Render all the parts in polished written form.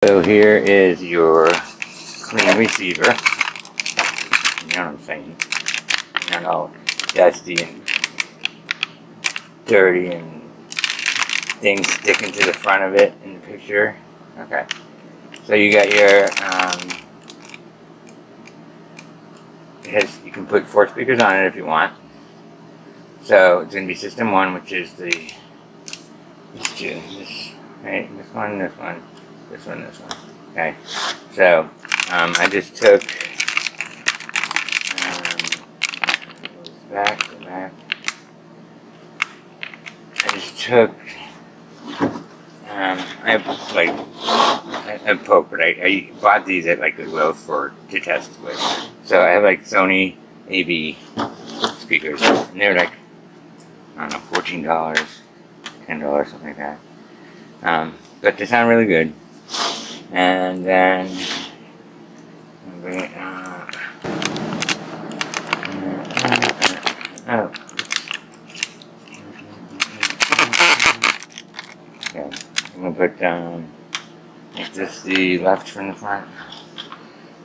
So here is your clean receiver. You know what I'm saying? Not all dusty and dirty and things sticking to the front of it in the picture. Okay. So you got your, you can put 4 speakers on it if you want. So it's going to be system 1, which is this, right? This one, this one, this one, this one. Okay. So I just took back. I just took I have like a poke, but I bought these at like Goodwill to test with. So I have like Sony AV speakers, and they're like, I don't know, $14, $10, something like that. But they sound really good. And then I'll bring it up. Oh. Okay. I'm gonna put make this the left from the front.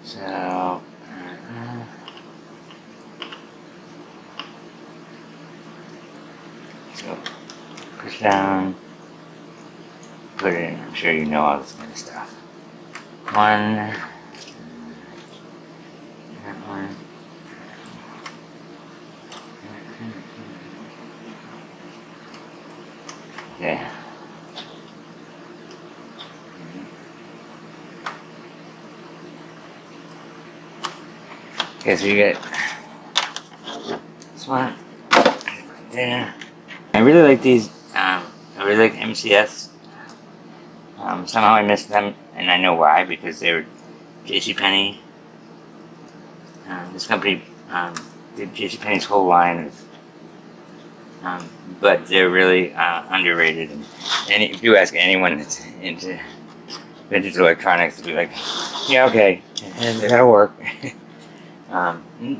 So push down, put it in. I'm sure you know all this kind of stuff. One, that one. Okay. Okay, so you get this one there. I really like these. I really like MCS. Somehow I missed them, and I know why, because they were JCPenney. This company did JCPenney's whole line of, but they're really underrated. And if you ask anyone that's into vintage electronics, they'll be like, "Yeah, okay, and that'll work."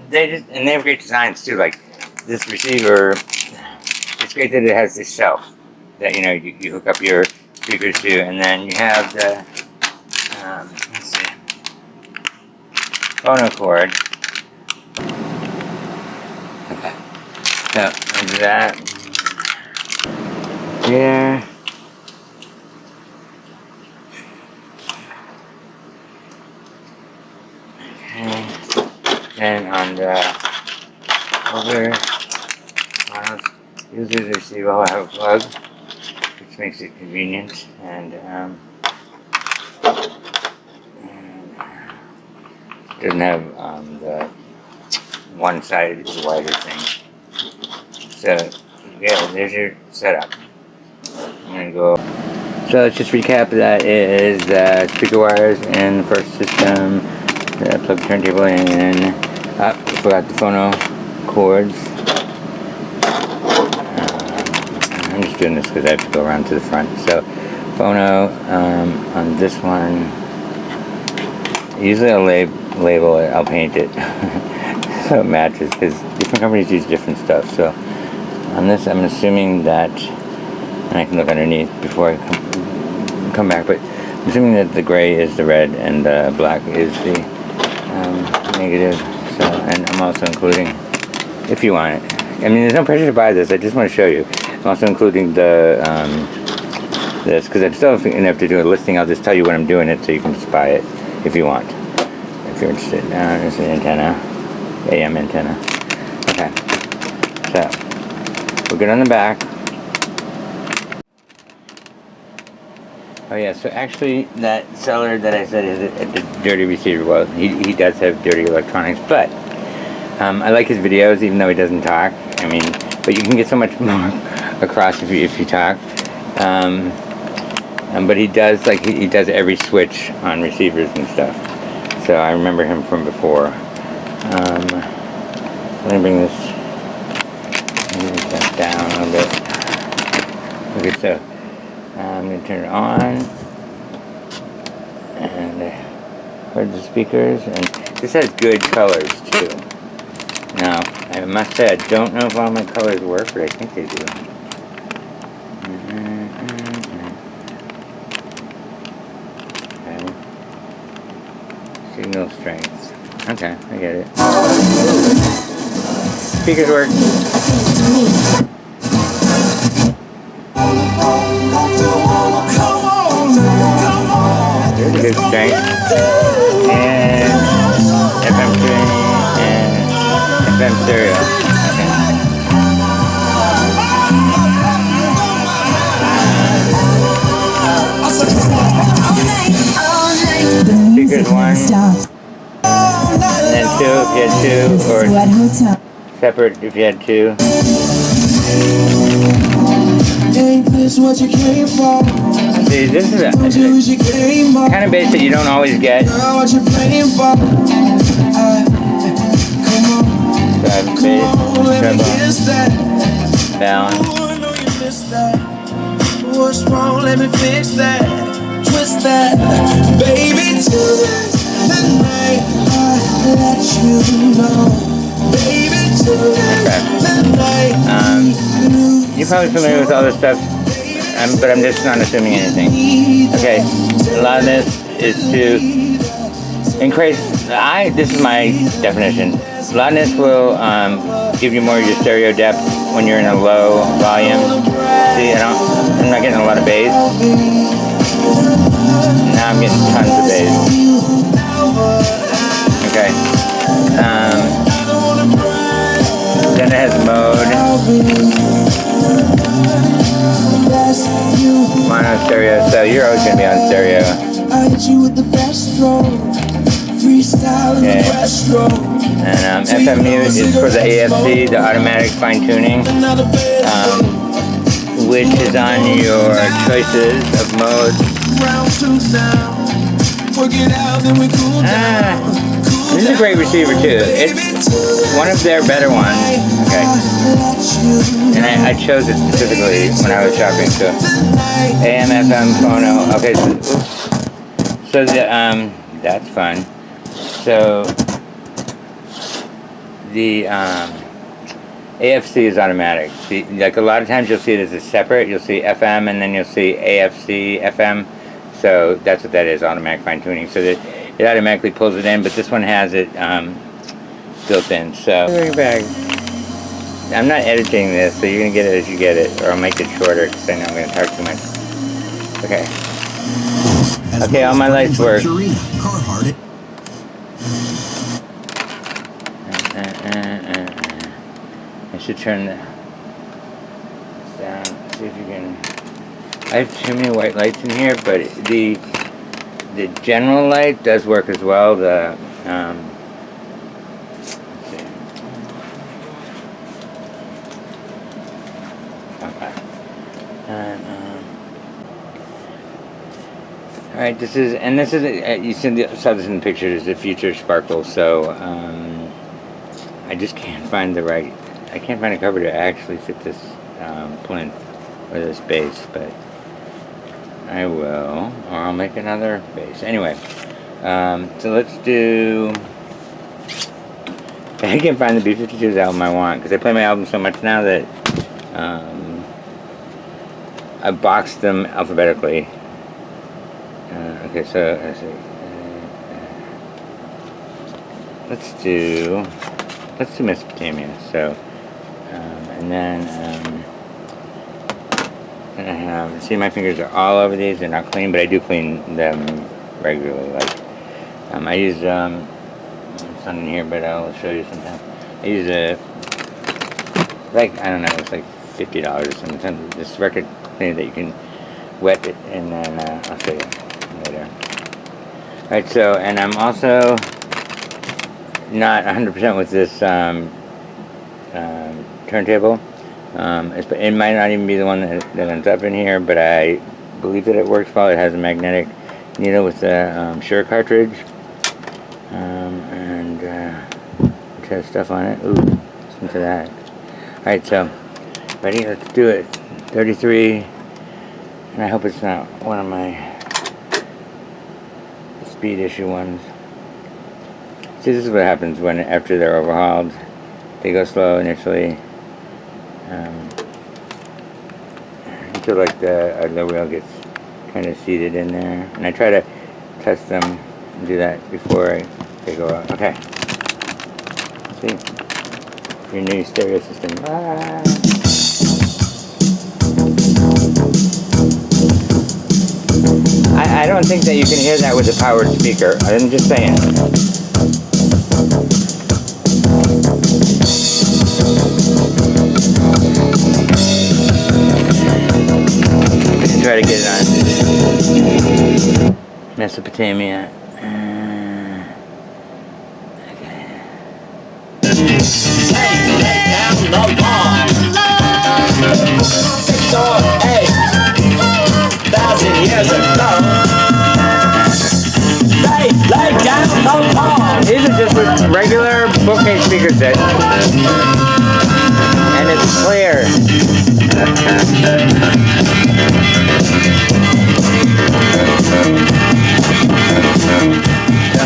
They have great designs too. Like this receiver, it's great that it has this shelf that you hook up your speakers to, and then you have the let's see, phono cord. Okay, so under that here. Okay, and on the other ones, usually the receiver will have a plug, which makes it convenient, and doesn't have the one side is the wider thing. So yeah, there's your setup. I'm gonna go. So let's just recap. That is speaker wires in the first system. Plug the turntable in. I forgot the phono cords. I'm just doing this because I have to go around to the front. So phono on this one. Usually I'll label it. I'll paint it so it matches, because different companies use different stuff. So on this, I'm assuming that, and I can look underneath before I come back, but I'm assuming that the gray is the red and the black is the negative. So, and I'm also including, if you want it, I mean, there's no pressure to buy this, I just want to show you. I'm also including the this, because I still have to do a listing. I'll just tell you when I'm doing it, so you can just buy it if you want, if you're interested. There's an antenna, AM antenna. Okay, so we're good on the back. Oh yeah, so actually that seller that I said is a dirty receiver. Well, he does have dirty electronics, but I like his videos, even though he doesn't talk. I mean, but you can get so much more across if you talk. But he does he does every switch on receivers and stuff. So I remember him from before. Let me bring this down a little bit. Okay, so I'm going to turn it on, and heard the speakers, and this has good colors too. Now, I must say I don't know if all my colors work, but I think they do. Okay. Signal strength. Okay, I get it. Speakers work. There's a good strength. And FM tuning and FM stereo. Speakers 1, and then 2 if you had 2, or separate if you had 2. See, this is a kind of bass that you don't always get. So I have bass, treble, balance. What's wrong? Let me fix that. Twist that, baby. Tonight, I let you know, baby. Tonight. You're probably familiar with all this stuff, but I'm just not assuming anything. Okay, a lot of this is to increase. This is my definition. Loudness will give you more of your stereo depth when you're in a low volume. See, I'm not getting a lot of bass. Now I'm getting tons of bass. Okay. Then it has mode. Mono stereo, so you're always going to be on stereo. Okay. And FM mute is for the AFC, the automatic fine tuning, which is on your choices of modes. This is a great receiver too. It's one of their better ones. Okay. And I chose it specifically when I was shopping. So AM, FM, phono. Okay. So the that's fun. So the AFC is automatic. See, like a lot of times you'll see it as a separate. You'll see FM and then you'll see AFC, FM. So that's what that is, automatic fine tuning. So that it automatically pulls it in, but this one has it built in. So I'm not editing this, so you're gonna get it as you get it, or I'll make it shorter because I know I'm gonna talk too much. Okay. Okay, all my lights work. I should turn this down, see if you can. I have too many white lights in here, but the general light does work as well. The let's see. Okay. And all right, this is you saw this in the picture. Is the future sparkle. So I just can't find I can't find a cover to actually fit this plinth or this base, but I will, or I'll make another base. Anyway, so let's do. I can't find the B-52's album I want because I play my album so much now that I boxed them alphabetically. Okay, so let's do Mesopotamia. So, and then. And I have, see, my fingers are all over these. They're not clean, but I do clean them regularly. Like, I use it's not in here, but I'll show you sometime. I use I don't know, it's like $50 or something. This record cleaner that you can wet it, and then I'll show you later. All right, so, and I'm also not 100% with this turntable. It might not even be the one that ends up in here, but I believe that it works well. It has a magnetic needle with a Shure cartridge, and it has stuff on it. Ooh, listen to that. Alright, so, ready? Let's do it. 33, and I hope it's not one of my speed issue ones. See, this is what happens when, after they're overhauled, they go slow initially. Until like the wheel gets kind of seated in there, and I try to test them do that before they go out. Okay. See? Your new stereo system. Ah. I don't think that you can hear that with a powered speaker. I'm just saying. Try to get it on Mesopotamia. Okay. Hey, lay down the law. 6 or 8,000 years ago. Lay down the law. These are just with regular bookcase speaker sets. And it's clear.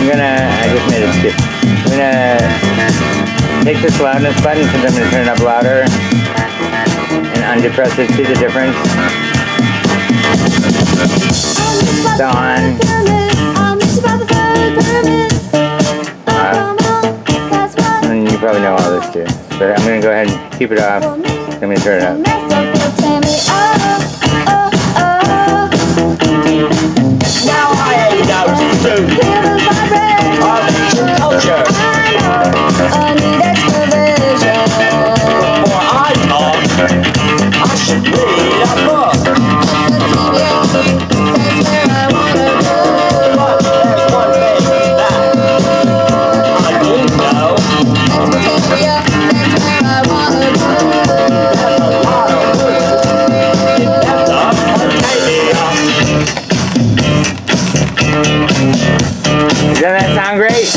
So I just made it skip. I'm gonna take this loudness button since I'm gonna turn it up louder and undepress it. See the difference? It's on. And you probably know all this too. But I'm gonna go ahead and keep it off. I'm gonna turn it up. Now I ain't no student of culture. I need excavation. Before I talk, I should read a book. That's where I wanna go. But there's one thing that I do know. Mesopotamia, that's where I wanna go. There's a lot of roots in Mesopotamia. Doesn't that sound great?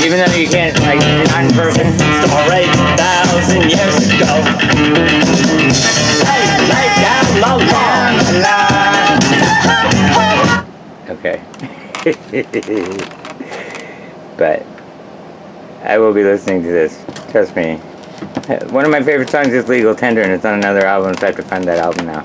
Even though you can't, like, not in person? Or 8,000 years ago. Lay down the law. Okay. But I will be listening to this. Trust me. One of my favorite songs is Legal Tender, and it's on another album, so I have to find that album now.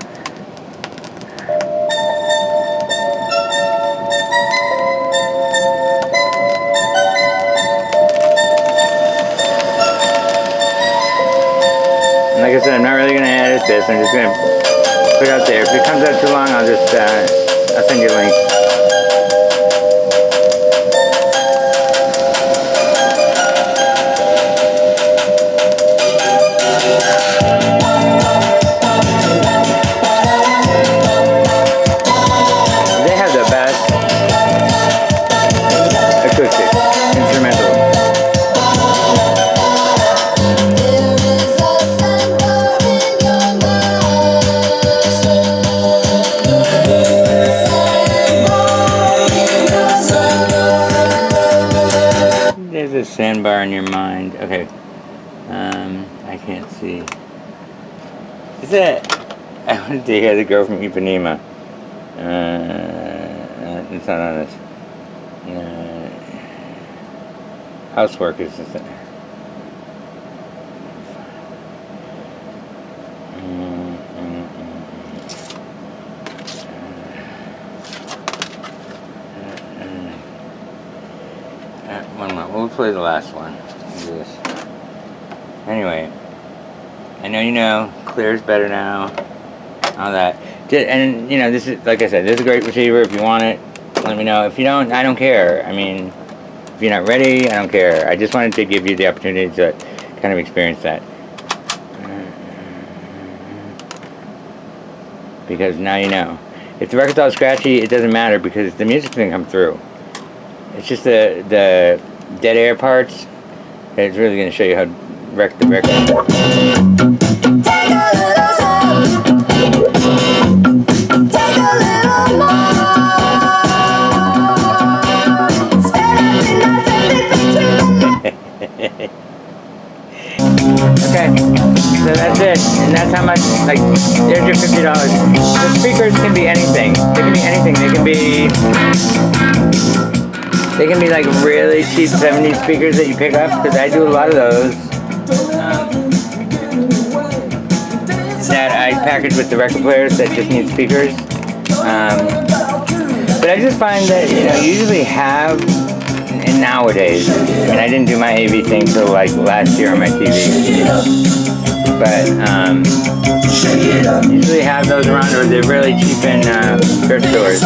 Like I said, I'm not really going to edit this. I'm just going to put it out there. If it comes out too long, I'll just, I'll send you a link. They have the best acoustic instrumental. There's a sandbar in your mind. Okay. I can't see. Is that? I wanted to hear the girl from Ipanema. It's not on this. Housework is the thing. One more. We'll play the last one. Do this. Anyway, I know you know. Clear's better now. All that. And you know, this is, like I said, this is a great receiver. If you want it, let me know. If you don't, I don't care. I mean, if you're not ready, I don't care. I just wanted to give you the opportunity to kind of experience that. Because now you know. If the record's all scratchy, it doesn't matter because the music's gonna come through. It's just the dead air parts that's really gonna show you how wrecked the record. Okay, so that's it, and that's how much, like, there's your $50. The speakers can be anything. They can be anything. They can be like really cheap 70s speakers that you pick up, because I do a lot of those. That I package with the record players that just need speakers. But I just find that, you know, you usually have, and nowadays, I mean, I didn't do my AV thing till like last year on my TV. But usually have those around, or they're really cheap in thrift stores.